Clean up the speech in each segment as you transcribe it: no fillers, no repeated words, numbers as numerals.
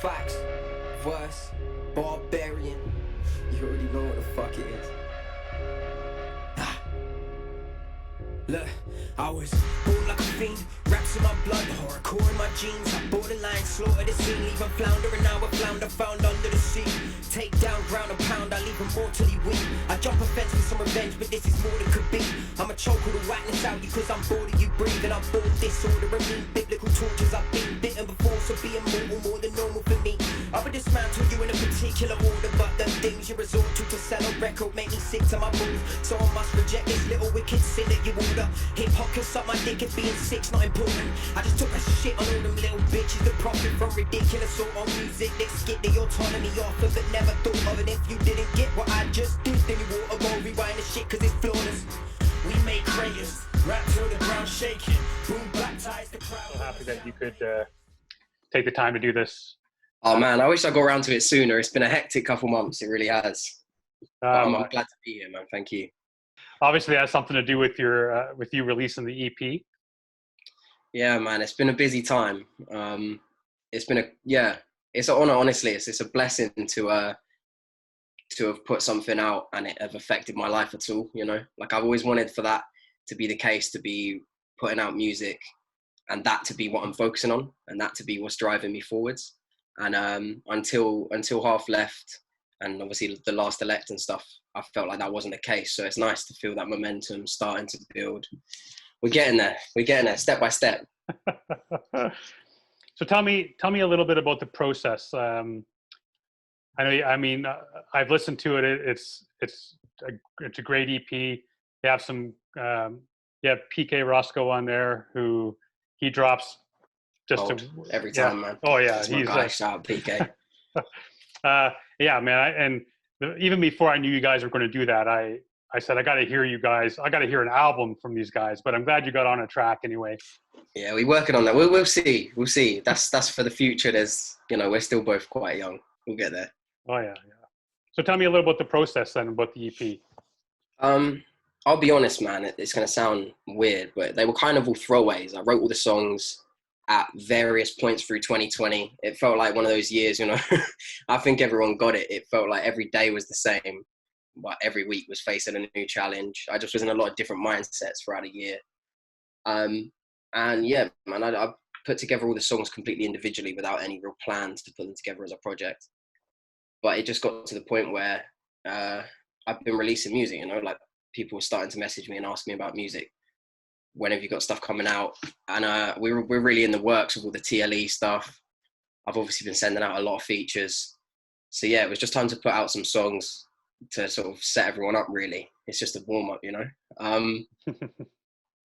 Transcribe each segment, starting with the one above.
Facts, verse, Bxrbarian. You already know what the fuck it is. Look, I was born like a fiend, raps in my blood, hardcore in my jeans. I borderline slaughter the scene, leave them floundering. Now a flounder found under the sea. Take down ground and pound, I leave them mortally weak. I jump a fence for some revenge, but this is more than could be. I'm a choke all the whackness out because I'm bored of you breathing. I'm bored of disorder and mean biblical tortures. I've been bitten before, so being mortal more than normal for me. I would dismantle you in a particular order, but the things you resort to sell a record make me sick to my balls. So I must reject this little wicked sin that you order. Hip-hop can suck my dick if being sick's not important. I just took a shit on all them little bitches that profit from ridiculous sort of music that skip the autonomy off of it, never thought of it. If you didn't get what I just did, then you ought to go rewind the shit cause it's flawless. We make craters, rap till the ground shaking, boom baptize the crowd. I'm happy that you could take the time to do this. Oh man, I wish I got around to it sooner. It's been a hectic couple months, it really has. I'm glad to be here, man. Thank you. Obviously, that has something to do with your with you releasing the EP. Yeah, man, it's been a busy time. It's been it's an honor. Honestly, it's a blessing to have put something out and it have affected my life at all. You know, like I've always wanted for that to be the case, to be putting out music, and that to be what I'm focusing on, and that to be what's driving me forwards. And until half left, and obviously the last elect and stuff, I felt like that wasn't the case. So it's nice to feel that momentum starting to build. We're getting there, step by step. So tell me a little bit about the process. I've listened to it. It's a great EP. You have some, you have PK Roscoe on there, who he drops just every time, man. Oh yeah, that's my guy. Shout out PK. Yeah, man. Even before I knew you guys were going to do that, I said, I got to hear you guys. I got to hear an album from these guys, but I'm glad you got on a track anyway. Yeah, we're working on that. We'll see. We'll see. That's for the future. We're still both quite young. We'll get there. Oh yeah. So tell me a little about the process then, about the EP. I'll be honest, man. It's going to sound weird, but they were kind of all throwaways. I wrote all the songs at various points through 2020. It felt like one of those years, you know. I think everyone got it. It felt like every day was the same, but every week was facing a new challenge. I just was in a lot of different mindsets throughout a year. And yeah, man, I put together all the songs completely individually without any real plans to put them together as a project. But it just got to the point where I've been releasing music, you know, like people were starting to message me and ask me about music. When have you got stuff coming out? And we're really in the works with all the TLE stuff. I've obviously been sending out a lot of features. So yeah, it was just time to put out some songs to sort of set everyone up, really. It's just a warm up, you know?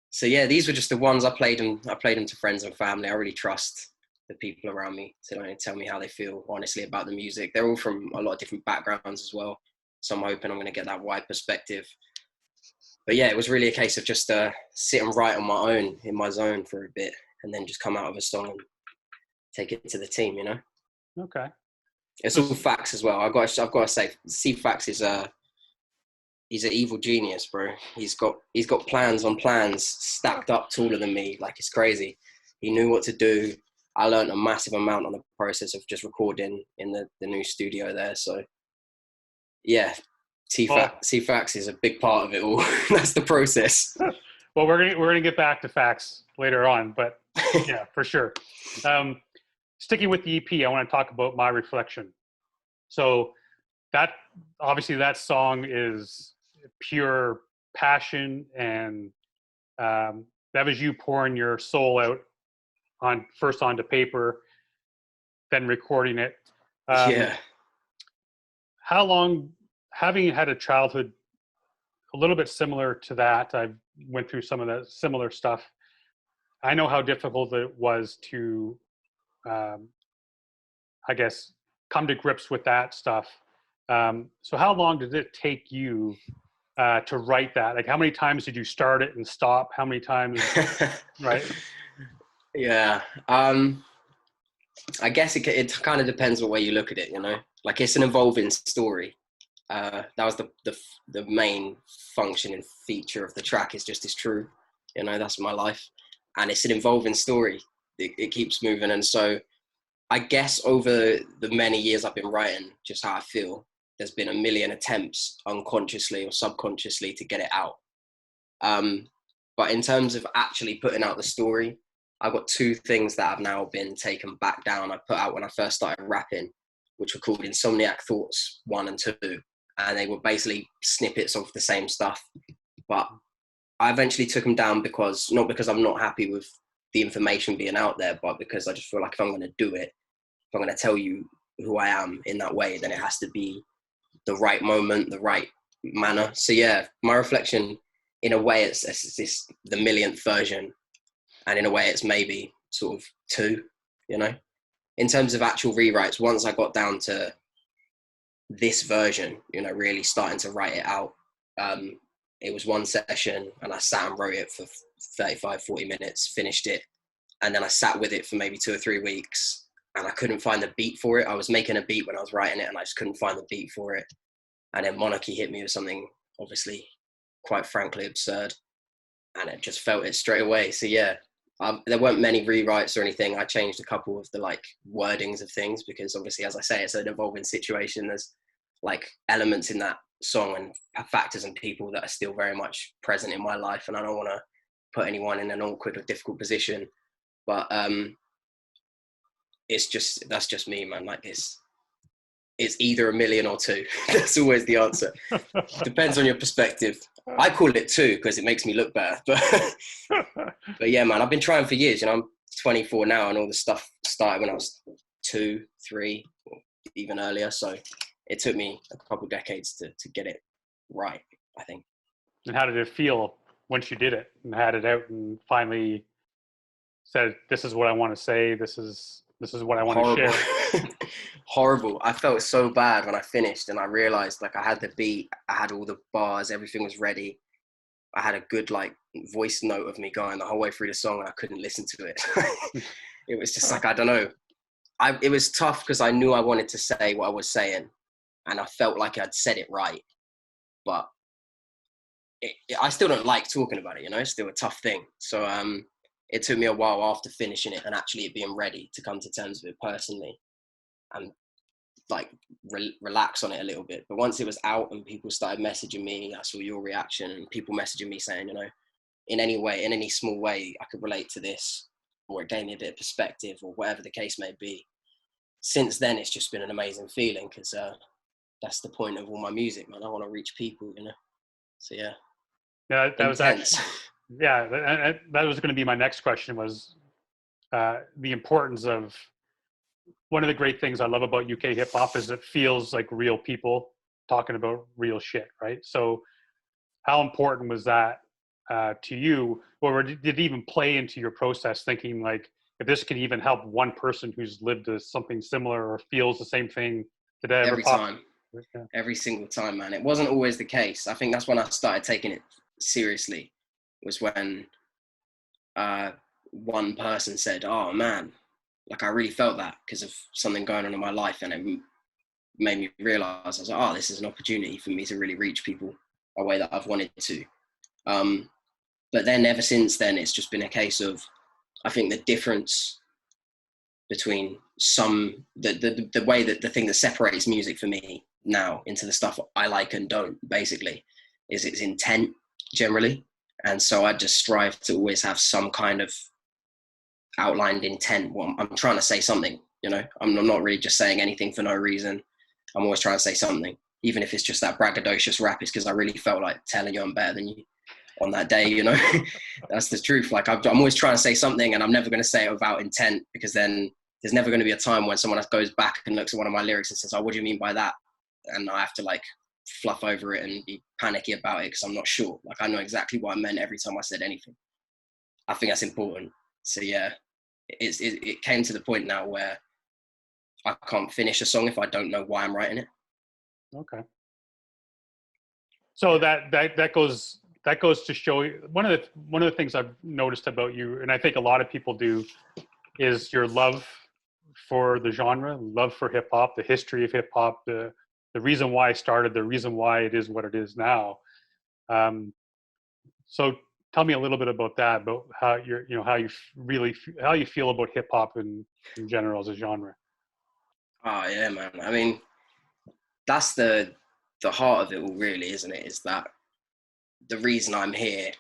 So yeah, these were just the ones I played them to friends and family. I really trust the people around me to tell me how they feel honestly about the music. They're all from a lot of different backgrounds as well. So I'm hoping I'm going to get that wide perspective. But yeah, it was really a case of just sit and write on my own in my zone for a bit, and then just come out of a song and take it to the team, you know? Okay. It's all Facts as well. I've got to say, C-Facts is he's an evil genius, bro. He's got plans on plans stacked up taller than me. Like, it's crazy. He knew what to do. I learned a massive amount on the process of just recording in the new studio there. So yeah, C-Facts is a big part of it all. That's the process. Well, we're gonna get back to Facts later on, but yeah, for sure. Sticking with the EP, I want to talk about My Reflection. So that song is pure passion, and that was you pouring your soul out first onto paper, then recording it. Yeah. How long, having had a childhood a little bit similar to that, I went through some of the similar stuff. I know how difficult it was to, I guess, come to grips with that stuff. So how long did it take you to write that? Like, how many times did you start it and stop? How many times, right? Yeah. I guess it kind of depends what way you look at it, you know? Like, it's an evolving story. That was the main function and feature of the track, is just, it's true. You know, that's my life. And it's an evolving story. It keeps moving. And so I guess over the many years I've been writing, just how I feel, there's been a million attempts unconsciously or subconsciously to get it out. But in terms of actually putting out the story, I've got two things that have now been taken back down. I put out when I first started rapping, which were called Insomniac Thoughts 1 and 2. And they were basically snippets of the same stuff. But I eventually took them down because, not because I'm not happy with the information being out there, but because I just feel like if I'm going to do it, if I'm going to tell you who I am in that way, then it has to be the right moment, the right manner. So yeah, my reflection, in a way, it's the millionth version. And in a way, it's maybe sort of 2, you know? In terms of actual rewrites, once I got down to this version, you know, really starting to write it out, it was one session and I sat and wrote it for 35, 40 minutes, finished it. And then I sat with it for maybe 2 or 3 weeks and I couldn't find the beat for it. I was making a beat when I was writing it and I just couldn't find the beat for it. And then Monarchy hit me with something obviously quite frankly absurd. And it just felt it straight away. So yeah, there weren't many rewrites or anything. I changed a couple of the like wordings of things because obviously, as I say, it's an evolving situation. There's like elements in that song and factors and people that are still very much present in my life, and I don't want to put anyone in an awkward or difficult position. But that's just me, man. Like it's either a million or 2. That's always the answer. Depends on your perspective. I call it 2 because it makes me look better. But yeah, man, I've been trying for years. You know, I'm 24 now, and all this stuff started when I was 2, 3, or even earlier. So it took me a couple of decades to get it right, I think. And how did it feel once you did it and had it out and finally said, "This is what I want to say. This is what I want to share"? Horrible. I felt so bad when I finished and I realized like I had the beat, I had all the bars, everything was ready. I had a good like voice note of me going the whole way through the song and I couldn't listen to it. It was just like, I don't know. It was tough because I knew I wanted to say what I was saying and I felt like I'd said it right. But I still don't like talking about it, you know, it's still a tough thing. So it took me a while after finishing it and actually it being ready to come to terms with it personally and like relax on it a little bit. But once it was out and people started messaging me, I saw your reaction and people messaging me saying, you know, in any way, in any small way, I could relate to this, or it gave me a bit of perspective or whatever the case may be. Since then, it's just been an amazing feeling because that's the point of all my music, man. I want to reach people, you know? So yeah. Yeah, that was intense. Yeah, that was going to be my next question was the importance of, one of the great things I love about UK hip hop is it feels like real people talking about real shit, right? So how important was that to you? Or did it even play into your process thinking like, if this can even help one person who's lived something similar or feels the same thing, did that Every ever time. Yeah. Every single time, man. It wasn't always the case. I think that's when I started taking it seriously, was when one person said, oh man, like I really felt that because of something going on in my life, and it made me realize, I was like, oh, this is an opportunity for me to really reach people a way that I've wanted to. But then ever since then, it's just been a case of, I think the difference between the way that the thing that separates music for me now into the stuff I like and don't, basically, is its intent generally. And so I just strive to always have some kind of outlined intent. Well, I'm trying to say something, you know, I'm not really just saying anything for no reason. I'm always trying to say something, even if it's just that braggadocious rap, is because I really felt like telling you I'm better than you on that day, you know. That's the truth. Like I'm always trying to say something and I'm never going to say it without intent, because then there's never going to be a time when someone goes back and looks at one of my lyrics and says, oh, what do you mean by that? And I have to like fluff over it and be panicky about it because I'm not sure. Like I know exactly what I meant every time I said anything. I think that's important. So yeah, it came to the point now where I can't finish a song if I don't know why I'm writing it. Okay. So that goes to show you, one of the things I've noticed about you, and I think a lot of people do, is your love for the genre, love for hip hop, the history of hip hop, the reason why it started, the reason why it is what it is now. So tell me a little bit about that, about how you're, you know, how you how you feel about hip hop in general as a genre. Oh yeah, man. I mean, that's the heart of it all, really, isn't it? Is that the reason I'm here,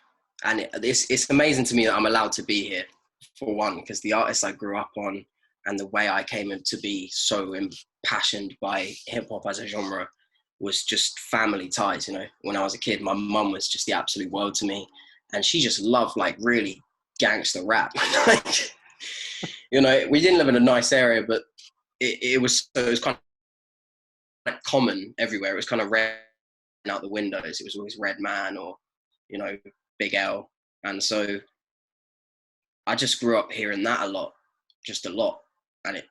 and it's amazing to me that I'm allowed to be here, for one, because the artists I grew up on and the way I came to be so impassioned by hip hop as a genre was just family ties. You know, when I was a kid, my mum was just the absolute world to me, and she just loved like really gangster rap. Like, you know, we didn't live in a nice area, but it was kind of like common everywhere. It was kind of red out the windows. It was always Red Man or, you know, Big L. And so I just grew up hearing that a lot, just a lot. And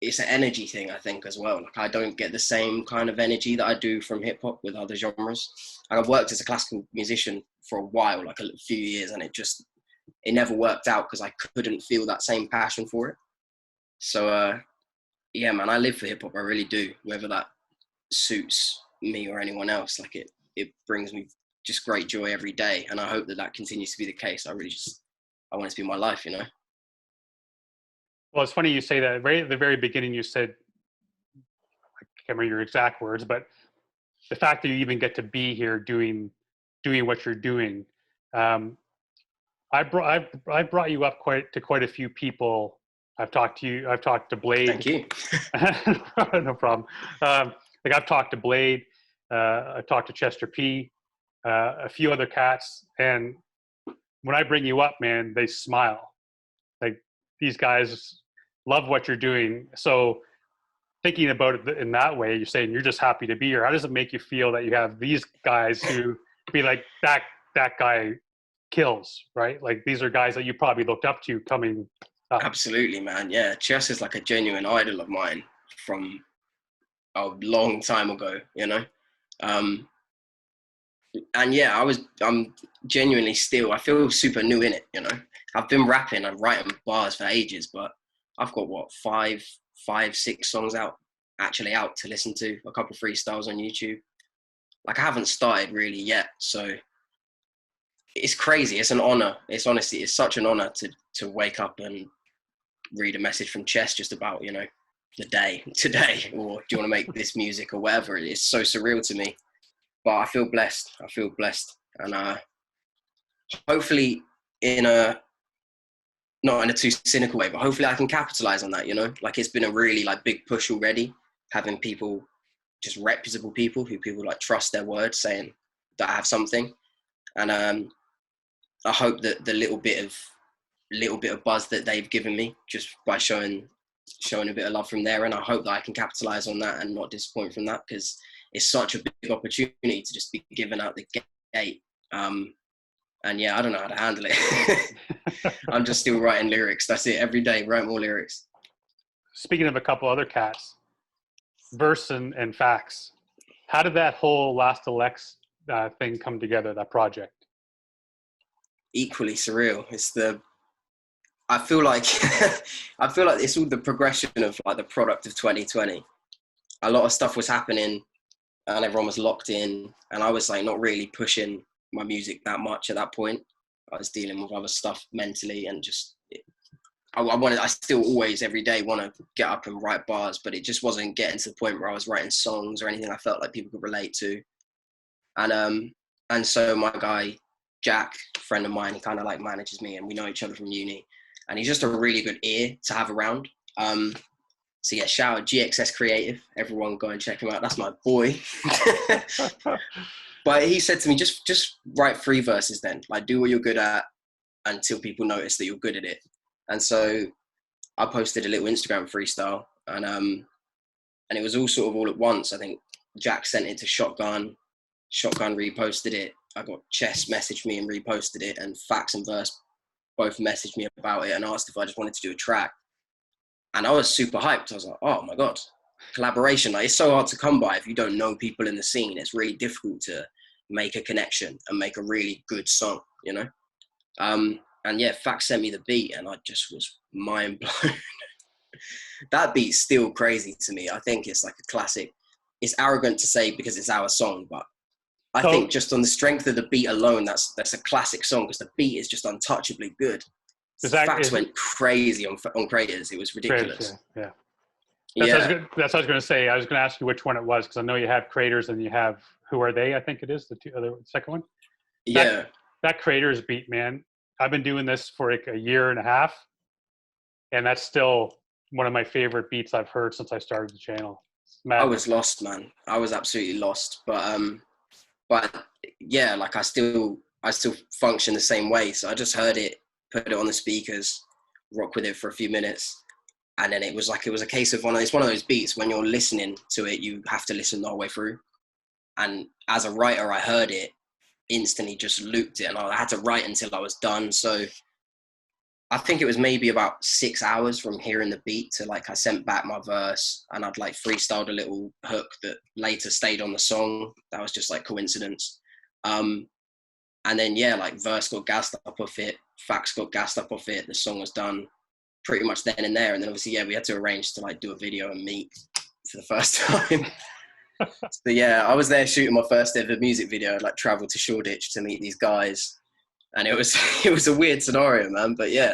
it's an energy thing, I think, as well. Like, I don't get the same kind of energy that I do from hip hop with other genres. And I've worked as a classical musician for a while, like a few years, and it never worked out because I couldn't feel that same passion for it. So, yeah, man, I live for hip hop. I really do. Whether that suits me or anyone else, like it brings me just great joy every day. And I hope that continues to be the case. I want it to be my life, you know? Well, it's funny you say that. Right at the very beginning, you said, I can't remember your exact words, but the fact that you even get to be here doing what you're doing. I brought you up quite a few people. I've talked to Blade. Thank you. No problem. Like, I've talked to Blade. I've talked to Chester P. A few other cats, and when I bring you up, man, they smile. Like, these guys love what you're doing. So thinking about it in that way, you're saying you're just happy to be here. How does it make you feel that you have these guys who be like, that guy kills, right? Like, these are guys that you probably looked up to coming up. Absolutely, man. Yeah, Chess is like a genuine idol of mine from a long time ago, you know? And yeah, I'm genuinely still, I feel super new in it, you know? I've been rapping and writing bars for ages, but I've got what, five, 6 songs out to listen to, a couple freestyles on YouTube. Like, I haven't started really yet. So it's crazy. It's an honor. It's such an honor to wake up and read a message from Chess just about, you know, the day today, or do you want to make this music or whatever. It's so surreal to me, but I feel blessed. And hopefully not in a too cynical way, but hopefully I can capitalize on that, you know? Like, it's been a really like big push already, having people, just reputable people who people like trust their word, saying that I have something. And I hope that the little bit of buzz that they've given me just by showing a bit of love from there, and I hope that I can capitalize on that and not disappoint from that, because it's such a big opportunity to just be given out the gate. And yeah, I don't know how to handle it. I'm just still writing lyrics. That's it. Every day, write more lyrics. Speaking of a couple other cats, Verse and Facts, how did that whole Last Deluxe thing come together, that project? Equally surreal. I feel like it's all the progression of like the product of 2020. A lot of stuff was happening and everyone was locked in, and I was like not really pushing my music that much at that point. I was dealing with other stuff mentally, and just I still always every day want to get up and write bars, but it just wasn't getting to the point where I was writing songs or anything I felt like people could relate to. And so my guy Jack, a friend of mine, he kind of like manages me, and we know each other from uni, and he's just a really good ear to have around. So yeah, shout out GXS Creative. Everyone go and check him out. That's my boy. But he said to me, just write 3 verses then. Like, do what you're good at until people notice that you're good at it. And so I posted a little Instagram freestyle, and it was all sort of all at once. I think Jack sent it to Shotgun reposted it. I got Chess messaged me and reposted it, and Facts and Verse both messaged me about it and asked if I just wanted to do a track. And I was super hyped. I was like, oh my God, collaboration. Like, it's so hard to come by if you don't know people in the scene. It's really difficult to make a connection and make a really good song, you know? And yeah, Facts sent me the beat, and I just was mind blown. That beat's still crazy to me. I think it's like a classic. It's arrogant to say because it's our song, but I think just on the strength of the beat alone, that's a classic song because the beat is just untouchably good. Facts went crazy on Creators. It was ridiculous. Yeah. Yeah. That's what I was going to say. I was going to ask you which one it was because I know you have Creators and you have Who Are They? I think it is the second one. Yeah. That Creators beat, man. I've been doing this for like a year and a half, and that's still one of my favorite beats I've heard since I started the channel. I was lost, man. I was absolutely lost, but yeah, like I still function the same way. So I just heard it, put it on the speakers, rock with it for a few minutes. And then it was a case of it's one of those beats when you're listening to it, you have to listen the whole way through. And as a writer, I heard it, instantly just looped it, and I had to write until I was done. So I think it was maybe about 6 hours from hearing the beat to like I sent back my verse, and I'd like freestyled a little hook that later stayed on the song. That was just like coincidence. And then yeah, like verse got gassed up off it, facts got gassed up off it. The song was done pretty much then and there. And then obviously, yeah, we had to arrange to like do a video and meet for the first time. So yeah, I was there shooting my first ever music video. I'd like traveled to Shoreditch to meet these guys, and it was a weird scenario, man. But yeah,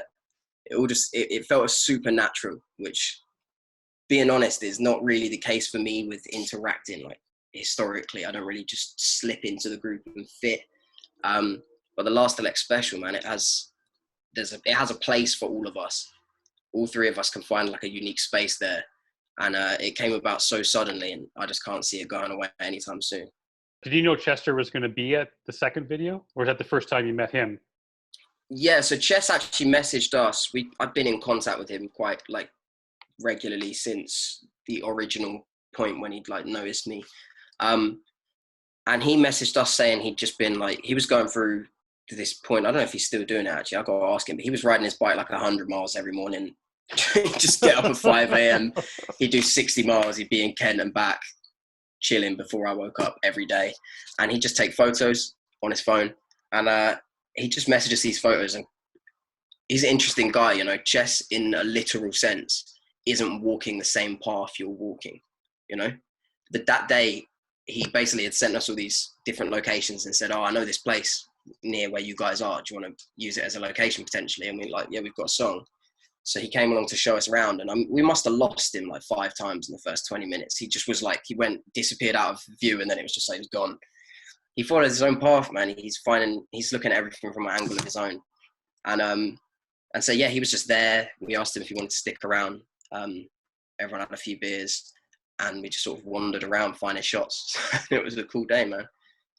it felt super natural, which, being honest, is not really the case for me with interacting. Like historically, I don't really just slip into the group and fit. But the Last Elect special, man, it has a place for all of us. All three of us can find like a unique space there. And it came about so suddenly, and I just can't see it going away anytime soon. Did you know Chester was going to be at the second video, or was that the first time you met him? Yeah, so Chess actually messaged us. I've been in contact with him quite like regularly since the original point when he'd like noticed me. And he messaged us saying he'd just been like, he was going through to this point. I don't know if he's still doing it actually. I got to ask him, but he was riding his bike like 100 miles every morning. Just get up at 5 a.m. He'd do 60 miles. He'd be in Kent and back, chilling before I woke up every day. And he'd just take photos on his phone. And he just messages these photos. And he's an interesting guy, you know. Chess, in a literal sense, isn't walking the same path you're walking, you know. But that day, he basically had sent us all these different locations and said, oh, I know this place near where you guys are. Do you want to use it as a location potentially? And we're like, yeah, we've got a song. So he came along to show us around, and we must have lost him like 5 times in the first 20 minutes. He just was like, disappeared out of view, and then it was just like, he was gone. He followed his own path, man. He's looking at everything from an angle of his own. And so, yeah, he was just there. We asked him if he wanted to stick around. Everyone had a few beers, and we just sort of wandered around finding shots. It was a cool day, man.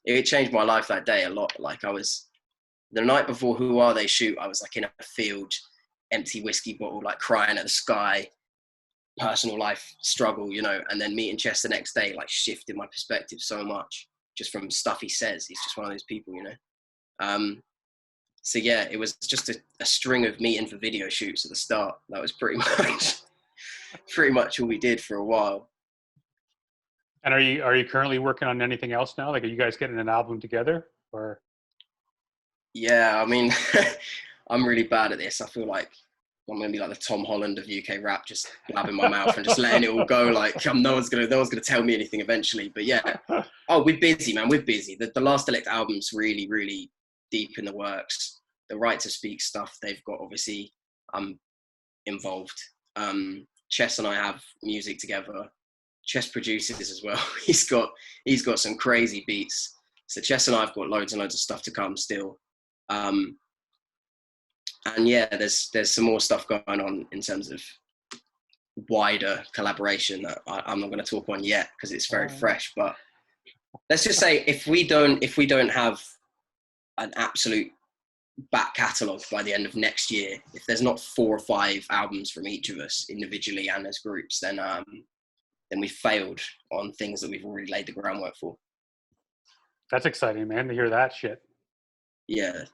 It changed my life that day a lot. Like the night before Who Are They shoot, I was like in a field, empty whiskey bottle, like crying at the sky, personal life struggle, you know, and then meeting Chess the next day, like shifted my perspective so much just from stuff he says. He's just one of those people, you know. So yeah, it was just a string of meeting for video shoots at the start. That was pretty much all we did for a while. And are you currently working on anything else now? Like, are you guys getting an album together, or? Yeah, I mean, I'm really bad at this. I feel like I'm gonna be like the Tom Holland of UK rap, just blabbing my mouth and just letting it all go. Like no one's gonna tell me anything eventually. But yeah, oh, we're busy, man. We're busy. The Last Elect album's really, really deep in the works. The Right to Speak stuff they've got, obviously, I'm involved. Chess and I have music together. Chess produces as well. He's got some crazy beats. So Chess and I've got loads and loads of stuff to come still. And yeah, there's some more stuff going on in terms of wider collaboration that I'm not going to talk on yet because it's very fresh. But let's just say if we don't have an absolute back catalogue by the end of next year, if there's not 4 or 5 albums from each of us individually and as groups, then we failed on things that we've already laid the groundwork for. That's exciting, man, to hear that shit. Yeah.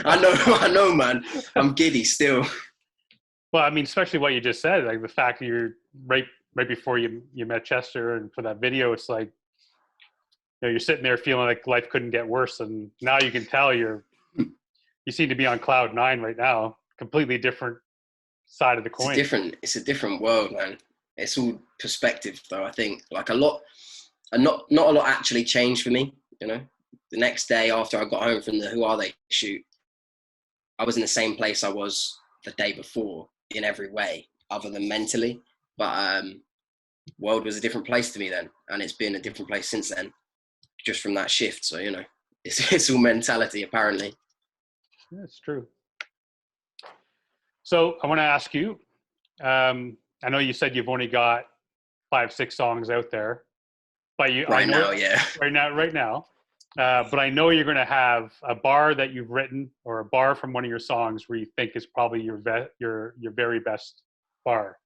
I know, man. I'm giddy still. Well, I mean, especially what you just said, like the fact that you're right before you met Chester, and for that video, it's like, you know, you're sitting there feeling like life couldn't get worse, and now you can tell you seem to be on cloud 9 right now. Completely different side of the coin. It's a different world, man. It's all perspective, though. I think like a lot and not a lot actually changed for me. You know, the next day after I got home from the Who Are They shoot, I was in the same place I was the day before in every way, other than mentally. But world was a different place to me then, and it's been a different place since then, just from that shift. So, you know, it's all mentality, apparently. That's true. So I want to ask you, I know you said you've only got 5-6 songs out there, but you right now. But I know you're going to have a bar that you've written or a bar from one of your songs where you think is probably your very best bar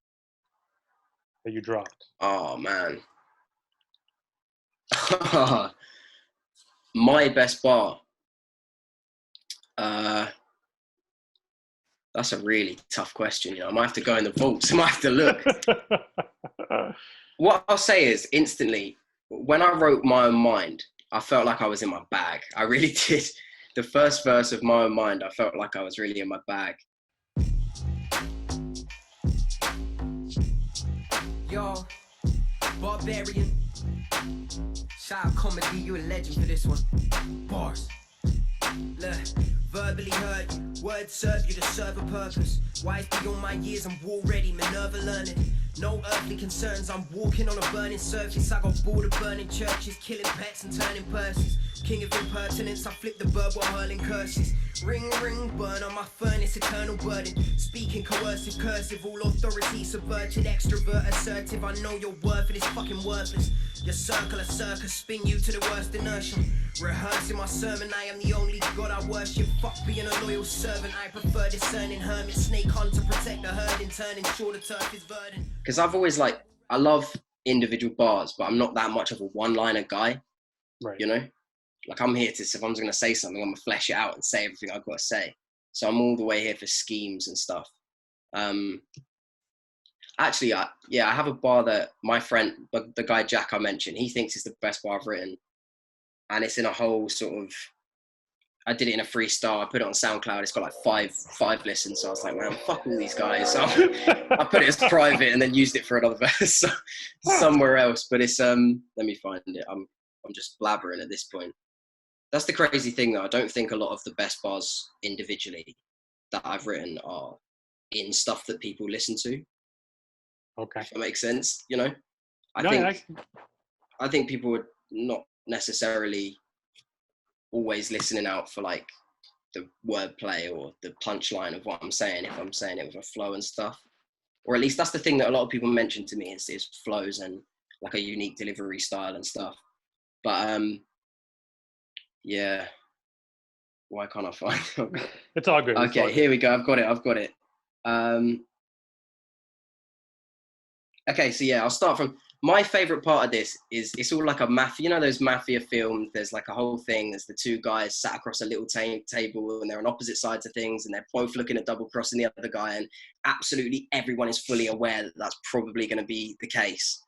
that you dropped. Oh man. My best bar. That's a really tough question. You know, I might have to go in the vaults. I might have to look. What I'll say is, instantly, when I wrote My Own Mind, I felt like I was in my bag. I really did. The first verse of My Own Mind, I felt like I was really in my bag. Yo, Bxrbarian. Shout out Comedy, you a legend for this one. Bars. Look, verbally heard you, words serve you to serve a purpose. Wise beyond my years, I'm already Minerva learning. No earthly concerns, I'm walking on a burning surface. I got bored of burning churches, killing pets and turning purses. King of impertinence, I flip the bird while hurling curses. Ring, ring, burn on my furnace, eternal burden. Speaking coercive, cursive, all authority subverted. Extrovert, assertive, I know your worth, it is fucking worthless. Your circle, a circus, spin you to the worst inertia. Rehearsing my sermon, I am the only God I worship. Fuck being a loyal servant, I prefer discerning hermit. Snake hunter, protect the herd in turning sure the turf is verdant. Because I've always I love individual bars, but I'm not that much of a one-liner guy. Right. You know? Like I'm here to, if I'm going to say something, I'm going to flesh it out and say everything I've got to say. So I'm all the way here for schemes and stuff. Actually, I have a bar that my friend, the guy Jack I mentioned, he thinks is the best bar I've written. And it's in a whole sort of, I did it in a freestyle. I put it on SoundCloud. It's got like five listens. So I was like, man, fuck all these guys. So I put it as private and then used it for another verse somewhere else. But it's, let me find it. I'm just blabbering at this point. That's the crazy thing though. I don't think a lot of the best bars individually that I've written are in stuff that people listen to. Okay. If that makes sense, you know? I think people would not necessarily always listening out for like the wordplay or the punchline of what I'm saying if I'm saying it with a flow and stuff. Or at least that's the thing that a lot of people mention to me is flows and like a unique delivery style and stuff. But yeah. Why can't I find it? It's all good. Okay, here we go. I've got it. Okay, so yeah, I'll start from my favorite part of this is it's all like a mafia, you know, those mafia films, there's like a whole thing. There's the two guys sat across a little table and they're on opposite sides of things and they're both looking at double crossing the other guy. And absolutely everyone is fully aware that that's probably going to be the case.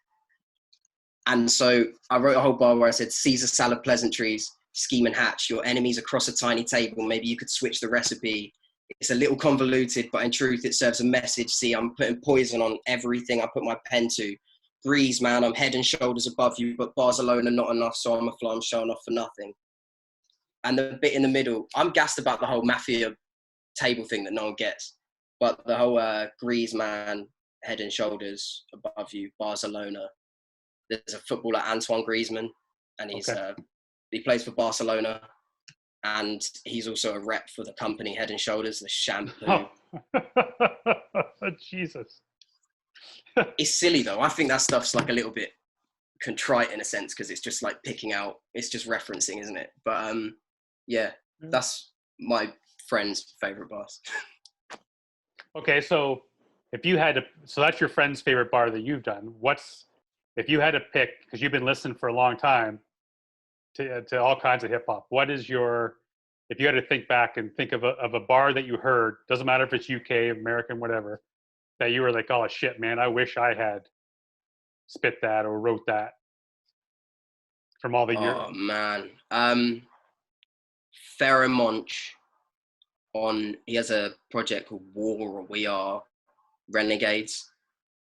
And so I wrote a whole bar where I said, Caesar salad pleasantries, scheme and hatch, your enemies across a tiny table. Maybe you could switch the recipe. It's a little convoluted, but in truth, it serves a message. See, I'm putting poison on everything I put my pen to. Breeze, man, I'm head and shoulders above you, but bars alone are not enough, so I'm showing off for nothing. And the bit in the middle, I'm gassed about the whole mafia table thing that no one gets. But the whole Grease, man, head and shoulders above you, Barcelona. There's a footballer, Antoine Griezmann, and he plays for Barcelona. And he's also a rep for the company Head and Shoulders, the shampoo. Oh. Jesus. It's silly though. I think that stuff's like a little bit contrite in a sense because it's just like picking out, it's just referencing, isn't it? But yeah, that's my friend's favorite bars. Okay, so if you had to, so that's your friend's favorite bar that you've done. If you had to pick, because you've been listening for a long time to all kinds of hip hop, what is if you had to think back and think of a bar that you heard, doesn't matter if it's UK, American, whatever, that you were like, oh shit, man, I wish I had spit that or wrote that from all the years. Oh man. Pheromonch he has a project called War or We Are Renegades.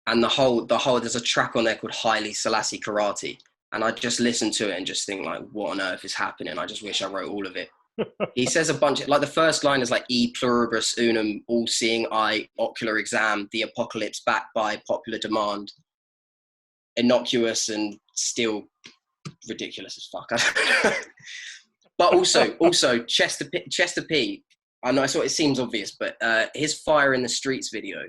And the whole, there's a track on there called Highly Selassie Karate. And I just listen to it and just think like, what on earth is happening? I just wish I wrote all of it. He says a bunch of, like the first line is like, e pluribus unum, all seeing eye, ocular exam, the apocalypse backed by popular demand. Innocuous and still ridiculous as fuck. But also Chester P. I know, so it seems obvious, but his Fire in the Streets video.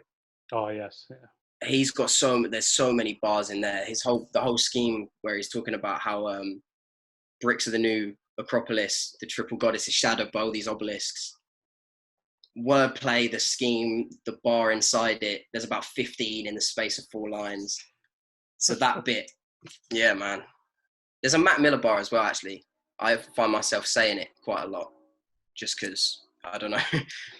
Oh yes. Yeah. He's got there's so many bars in there. The whole scheme where he's talking about how bricks are the new Acropolis, the triple goddess is shadowed by all these obelisks. Wordplay, the scheme, the bar inside it. There's about 15 in the space of 4 lines. So that bit, yeah, man. There's a Mac Miller bar as well, actually. I find myself saying it quite a lot, just because, I don't know.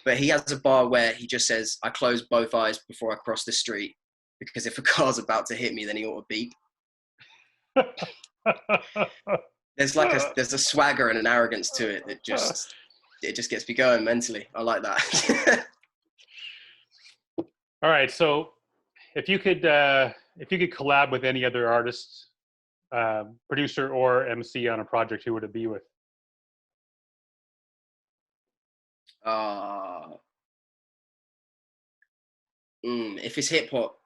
But he has a bar where he just says, I close both eyes before I cross the street, because if a car's about to hit me, then he ought to beep. There's a swagger and an arrogance to it that just gets me going mentally. I like that. All right, so if you could collab with any other artist, producer or MC on a project, who would it be with? If it's hip hop,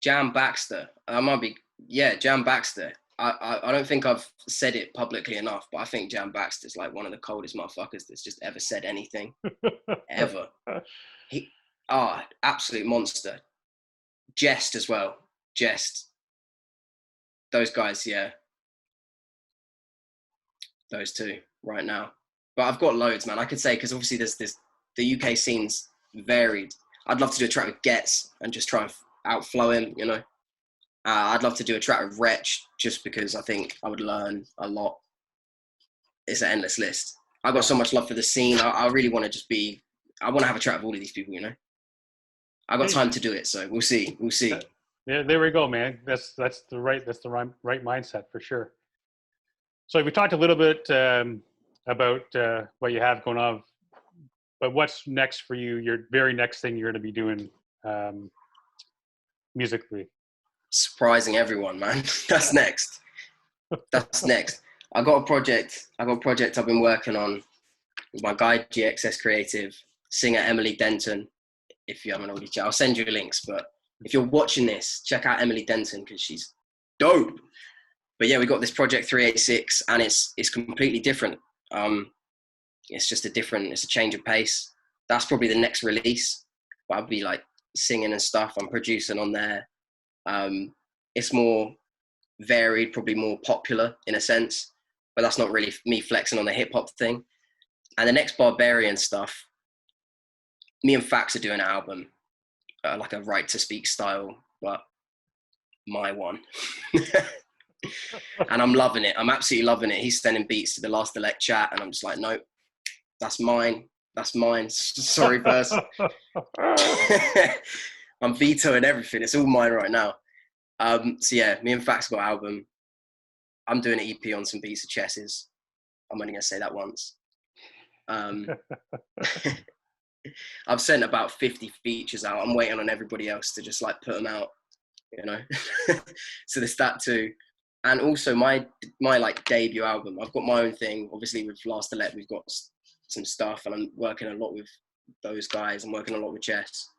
Jam Baxter. Jam Baxter. I don't think I've said it publicly enough, but I think Jam Baxter's like one of the coldest motherfuckers that's just ever said anything. Ever. Absolute monster. Jest as well. Jest. Those guys, yeah. Those two right now. But I've got loads, man. I could say, because obviously there's the UK scene's varied. I'd love to do a track with Getz and just try and outflow him, you know. I'd love to do a track with Wretch, just because I think I would learn a lot. It's an endless list. I've got so much love for the scene. I really want to I want to have a track with all of these people, you know. I've got time to do it, so we'll see. Yeah, there we go, man. That's the right mindset for sure. So we talked a little bit about what you have going on, but what's next for you? Your very next thing you're going to be doing musically? Surprising everyone, man. That's next. I got a project I've been working on with my guy GXS Creative, singer Emily Denton. If you haven't already checked, I'll send you links, but if you're watching this, check out Emily Denton, because she's dope. But yeah, we got this project 386, and it's completely different. It's a change of pace. That's probably the next release, but I'll be like singing and stuff. I'm producing on there. It's more varied, probably more popular in a sense, but that's not really me flexing on the hip hop thing. And the next Bxrbarian stuff, me and Fax are doing an album, like a Right to Speak style, but my one. And I'm loving it. I'm absolutely loving it. He's sending beats to the Last Elect chat, and I'm just like, nope, that's mine. Sorry, verse. I'm vetoing everything. It's all mine right now. So yeah, me and Fax got an album. I'm doing an EP on some beats of Chess's. I'm only going to say that once. I've sent about 50 features out. I'm waiting on everybody else to just like put them out, you know. So there's that too. And also my like debut album. I've got my own thing. Obviously with Last Elect, we've got some stuff, and I'm working a lot with those guys. I'm working a lot with Chess.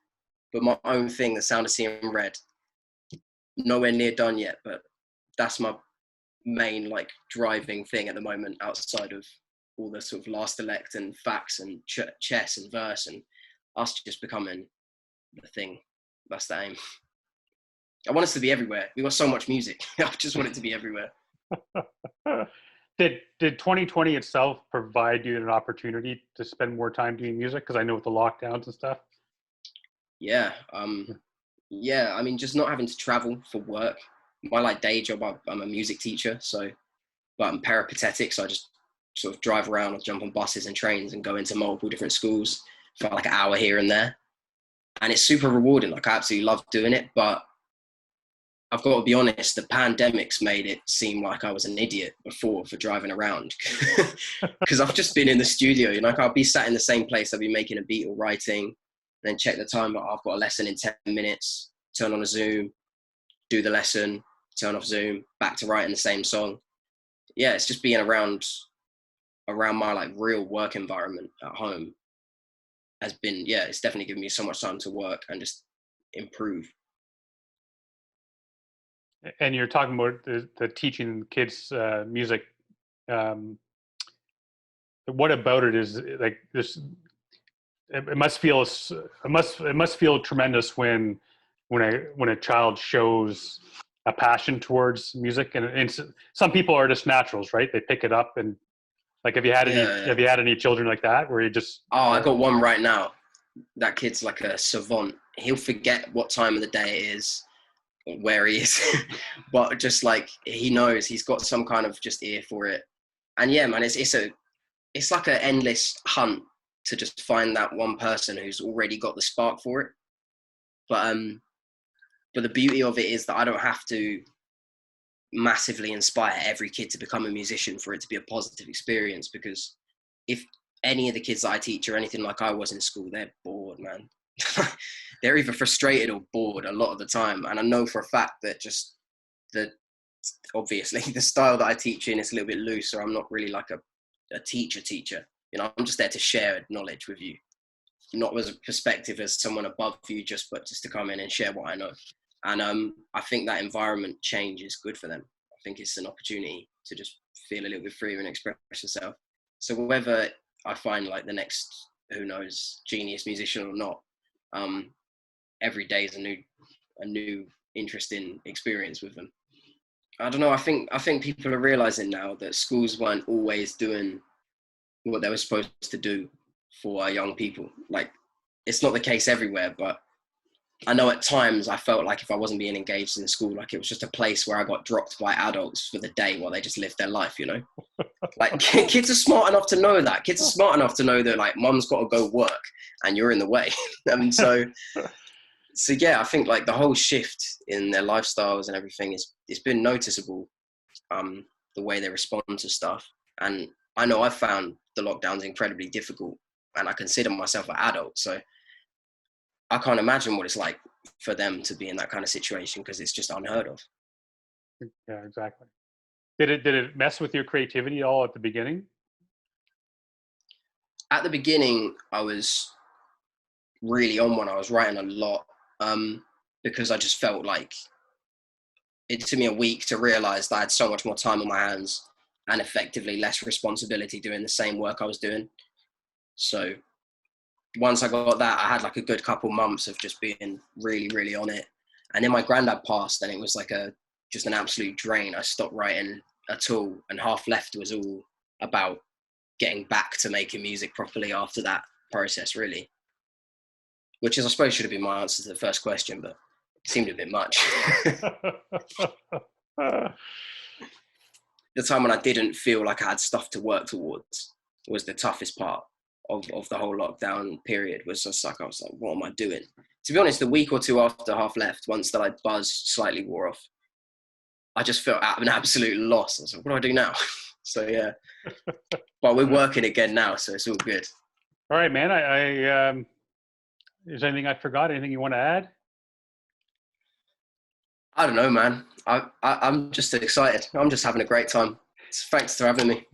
But my own thing, The Sound of Seeing Red, nowhere near done yet, but that's my main like driving thing at the moment, outside of all the sort of Last Elect and Fax and Chess and Verse and us just becoming the thing. That's the aim. I want us to be everywhere. We've got so much music. I just want it to be everywhere. Did 2020 itself provide you an opportunity to spend more time doing music? Because I know with the lockdowns and stuff. Yeah. I mean, just not having to travel for work. My like day job, I'm a music teacher, but I'm peripatetic, so I just sort of drive around or jump on buses and trains and go into multiple different schools for like an hour here and there. And it's super rewarding. Like I absolutely love doing it, but I've got to be honest, the pandemic's made it seem like I was an idiot before for driving around, because I've just been in the studio, you know, like I'll be sat in the same place, I'll be making a beat or writing, then check the time, but I've got a lesson in 10 minutes, turn on a Zoom, do the lesson, turn off Zoom, back to writing the same song. Yeah, it's just being around my like real work environment at home has been, yeah, it's definitely given me so much time to work and just improve. And you're talking about the teaching kids music. What about it is like this? It must feel tremendous when a child shows a passion towards music, and some people are just naturals, right? They pick it up. And like, have you had any children like that where you just? Oh, I got one right now. That kid's like a savant. He'll forget what time of the day it is, where he is, but just like he knows, he's got some kind of just ear for it. And yeah, man, it's like an endless hunt to just find that one person who's already got the spark for it. But the beauty of it is that I don't have to massively inspire every kid to become a musician for it to be a positive experience, because if any of the kids that I teach are anything like I was in school, they're bored, man. They're either frustrated or bored a lot of the time. And I know for a fact that just obviously the style that I teach in is a little bit looser. I'm not really like a teacher. You know, I'm just there to share knowledge with you, not as a perspective as someone above you, but just to come in and share what I know. And I think that environment change is good for them. I think it's an opportunity to just feel a little bit freer and express yourself. So whether I find like the next, who knows, genius musician or not, every day is a new interesting experience with them. I don't know. I think people are realizing now that schools weren't always doing what they were supposed to do for our young people. Like, it's not the case everywhere, but I know at times I felt like if I wasn't being engaged in school, like it was just a place where I got dropped by adults for the day while they just lived their life, you know? Like, kids are smart enough to know that. Kids are smart enough to know that, like, mum's got to go work and you're in the way. And so yeah, I think like the whole shift in their lifestyles and everything it's been noticeable, the way they respond to stuff. And I know I've found the lockdowns incredibly difficult, and I consider myself an adult, so I can't imagine what it's like for them to be in that kind of situation, because it's just unheard of. Yeah, exactly. Did it mess with your creativity at all at the beginning? At the beginning, I was really on one. I was writing a lot, because I just felt like it took me a week to realize that I had so much more time on my hands and effectively less responsibility doing the same work I was doing. So once I got that, I had like a good couple months of just being really, really on it. And then my granddad passed, and it was like just an absolute drain. I stopped writing at all, and Half Left was all about getting back to making music properly after that process, really. Which is, I suppose, should have been my answer to the first question, but it seemed a bit much. The time when I didn't feel like I had stuff to work towards was the toughest part of the whole lockdown period. Was just like, I was like, what am I doing? To be honest, the week or two after Half Left, once that like buzz slightly wore off, I just felt an absolute loss. I was like, what do I do now? So yeah, but we're working again now, so it's all good. All right, man. I is there anything I forgot? Anything you want to add? I don't know, man. I'm just excited. I'm just having a great time. Thanks for having me.